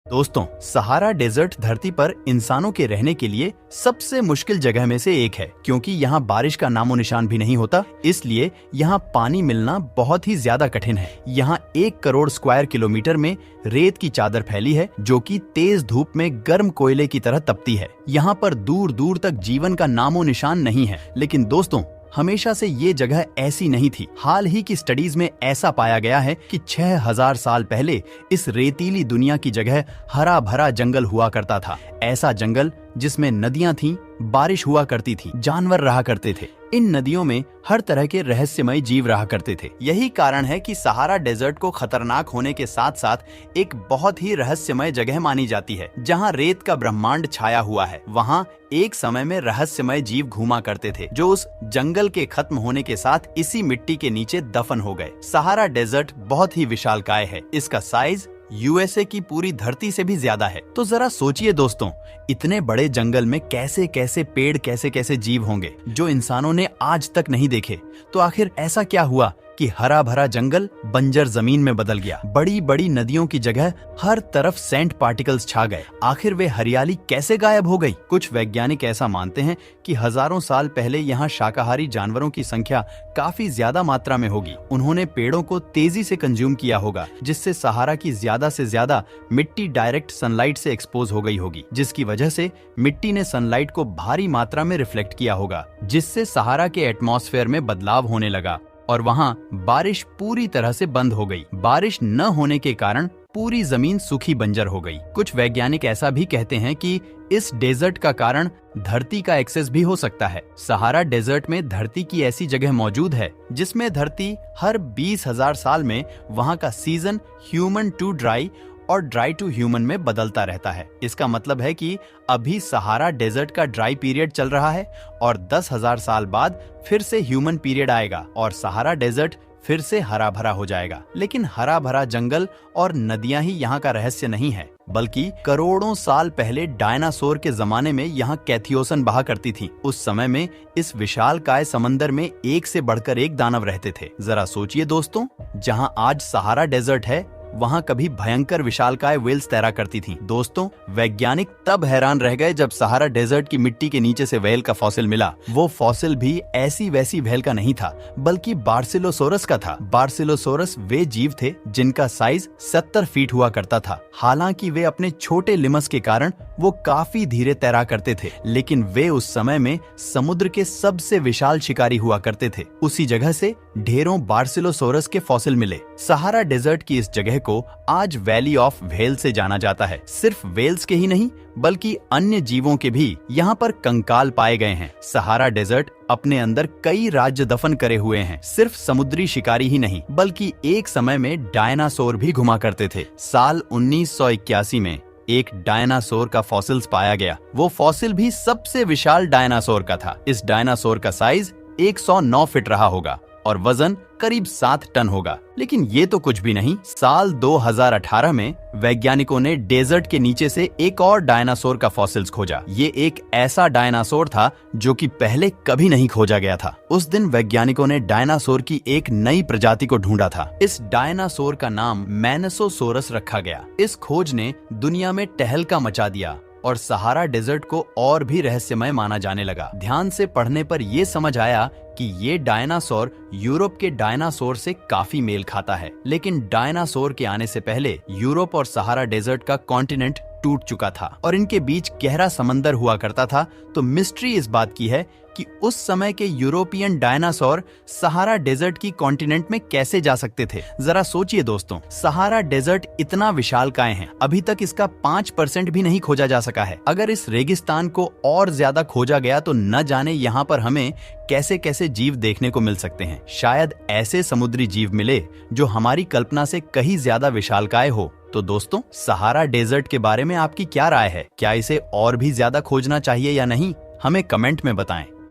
दोस्तों, Sahara desert धरती पर इंसानों के रहने के लिए सबसे मुश्किल जगह में से एक है, क्योंकि यहाँ बारिश का नामो निशान भी नहीं होता। इसलिए यहाँ पानी मिलना बहुत ही ज्यादा कठिन है। यहाँ 1 करोड़ स्क्वायर किलोमीटर में रेत की चादर फैली है, जो कि तेज धूप में गर्म कोयले की तरह तपती है। यहाँ पर दूर दूर तक जीवन का नामो निशान नहीं है। लेकिन दोस्तों, हमेशा से ये जगह ऐसी नहीं थी। हाल ही की स्टडीज में ऐसा पाया गया है कि 6000 साल पहले इस रेतीली दुनिया की जगह हरा भरा जंगल हुआ करता था। ऐसा जंगल जिसमें नदियां थीं, बारिश हुआ करती थी, जानवर रहा करते थे। इन नदियों में हर तरह के रहस्यमय जीव रहा करते थे। यही कारण है कि सहारा डेजर्ट को खतरनाक होने के साथ साथ एक बहुत ही रहस्यमय जगह मानी जाती है। जहां रेत का ब्रह्मांड छाया हुआ है, वहां एक समय में रहस्यमय जीव घूमा करते थे, जो उस जंगल के खत्म होने के साथ इसी मिट्टी के नीचे दफन हो गए। सहारा डेजर्ट बहुत ही विशालकाय है। इसका साइज यूएसए की पूरी धरती से भी ज्यादा है। तो जरा सोचिए दोस्तों, इतने बड़े जंगल में कैसे कैसे पेड़, कैसे कैसे जीव होंगे जो इंसानों ने आज तक नहीं देखे। तो आखिर ऐसा क्या हुआ कि हरा भरा जंगल बंजर जमीन में बदल गया? बड़ी बड़ी नदियों की जगह हर तरफ सैंड पार्टिकल्स छा गए। आखिर वे हरियाली कैसे गायब हो गई? कुछ वैज्ञानिक ऐसा मानते हैं कि हजारों साल पहले यहाँ शाकाहारी जानवरों की संख्या काफी ज्यादा मात्रा में होगी। उन्होंने पेड़ों को तेजी से कंज्यूम किया होगा, जिससे सहारा की ज्यादा से ज्यादा मिट्टी डायरेक्ट सनलाइट से एक्सपोज हो गई होगी, जिसकी वजह से मिट्टी ने सनलाइट को भारी मात्रा में रिफ्लेक्ट किया होगा, जिससे सहारा के एटमॉस्फेयर में बदलाव होने लगा और वहां बारिश पूरी तरह से बंद हो गई। बारिश न होने के कारण पूरी जमीन सूखी बंजर हो गई। कुछ वैज्ञानिक ऐसा भी कहते हैं कि इस डेजर्ट का कारण धरती का एक्सेस भी हो सकता है। सहारा डेजर्ट में धरती की ऐसी जगह मौजूद है जिसमें धरती हर 20,000 साल में वहां का सीजन ह्यूमन टू ड्राई और ड्राई टू ह्यूमन में बदलता रहता है। इसका मतलब है कि अभी सहारा डेजर्ट का ड्राई पीरियड चल रहा है और 10,000 साल बाद फिर से ह्यूमन पीरियड आएगा और सहारा डेजर्ट फिर से हरा भरा हो जाएगा। लेकिन हरा भरा जंगल और नदियां ही यहाँ का रहस्य नहीं है, बल्कि करोड़ों साल पहले डायनासोर के जमाने में यहाँ कैथियोसन बहा करती थी। उस समय में इस विशालकाय समंदर में एक से बढ़कर एक दानव रहते थे। जरा सोचिए दोस्तों, जहाँ आज सहारा डेजर्ट है, वहाँ कभी भयंकर विशालकाय व्हेल्स तैरा करती थीं। दोस्तों, वैज्ञानिक तब हैरान रह गए जब सहारा डेजर्ट की मिट्टी के नीचे से व्हेल का फॉसिल मिला। वो फॉसिल भी ऐसी वैसी व्हेल का नहीं था, बल्कि बार्सिलोसोरस का था। बार्सिलोसोरस वे जीव थे जिनका साइज 70 फीट हुआ करता था। हालांकि वे अपने छोटे लिमस के कारण वो काफी धीरे तैरा करते थे, लेकिन वे उस समय में समुद्र के सबसे विशाल शिकारी हुआ करते थे। उसी जगह से ढेरों बार्सिलोसोरस के फॉसिल मिले। सहारा डेजर्ट की इस जगह को आज वैली ऑफ व्हेल से जाना जाता है। सिर्फ व्हेल्स के ही नहीं, बल्कि अन्य जीवों के भी यहाँ पर कंकाल पाए गए हैं। सहारा डेजर्ट अपने अंदर कई राज्य दफन करे हुए हैं। सिर्फ समुद्री शिकारी ही नहीं, बल्कि एक समय में डायनासोर भी घुमा करते थे। साल 1981 में एक डायनासोर का फॉसिल्स पाया गया। वो फॉसिल भी सबसे विशाल डायनासोर का था। इस डायनासोर का साइज 109 फीट रहा होगा और वजन करीब 7 टन होगा। लेकिन ये तो कुछ भी नहीं। साल 2018 में वैज्ञानिकों ने डेजर्ट के नीचे से एक और डायनासोर का फॉसिल्स खोजा। ये एक ऐसा डायनासोर था जो कि पहले कभी नहीं खोजा गया था। उस दिन वैज्ञानिकों ने डायनासोर की एक नई प्रजाति को ढूंढा था। इस डायनासोर का नाम मैनसोसोरस रखा गया। इस खोज ने दुनिया में टहलका मचा दिया और सहारा डेजर्ट को और भी रहस्यमय माना जाने लगा। ध्यान से पढ़ने पर यह समझ आया कि ये डायनासोर यूरोप के डायनासोर से काफी मेल खाता है। लेकिन डायनासोर के आने से पहले यूरोप और सहारा डेजर्ट का कॉन्टिनेंट टूट चुका था और इनके बीच गहरा समंदर हुआ करता था। तो मिस्ट्री इस बात की है कि उस समय के यूरोपियन डायनासोर सहारा डेजर्ट की कॉन्टिनेंट में कैसे जा सकते थे। जरा सोचिए दोस्तों, सहारा डेजर्ट इतना विशालकाय है, अभी तक इसका 5% भी नहीं खोजा जा सका है। अगर इस रेगिस्तान को और ज्यादा खोजा गया तो न जाने यहाँ पर हमें कैसे कैसे जीव देखने को मिल सकते हैं। शायद ऐसे समुद्री जीव मिले जो हमारी कल्पना से कहीं ज्यादा विशालकाय हो। तो दोस्तों, सहारा डेजर्ट के बारे में आपकी क्या राय है? क्या इसे और भी ज्यादा खोजना चाहिए या नहीं? हमें कमेंट में बताएं।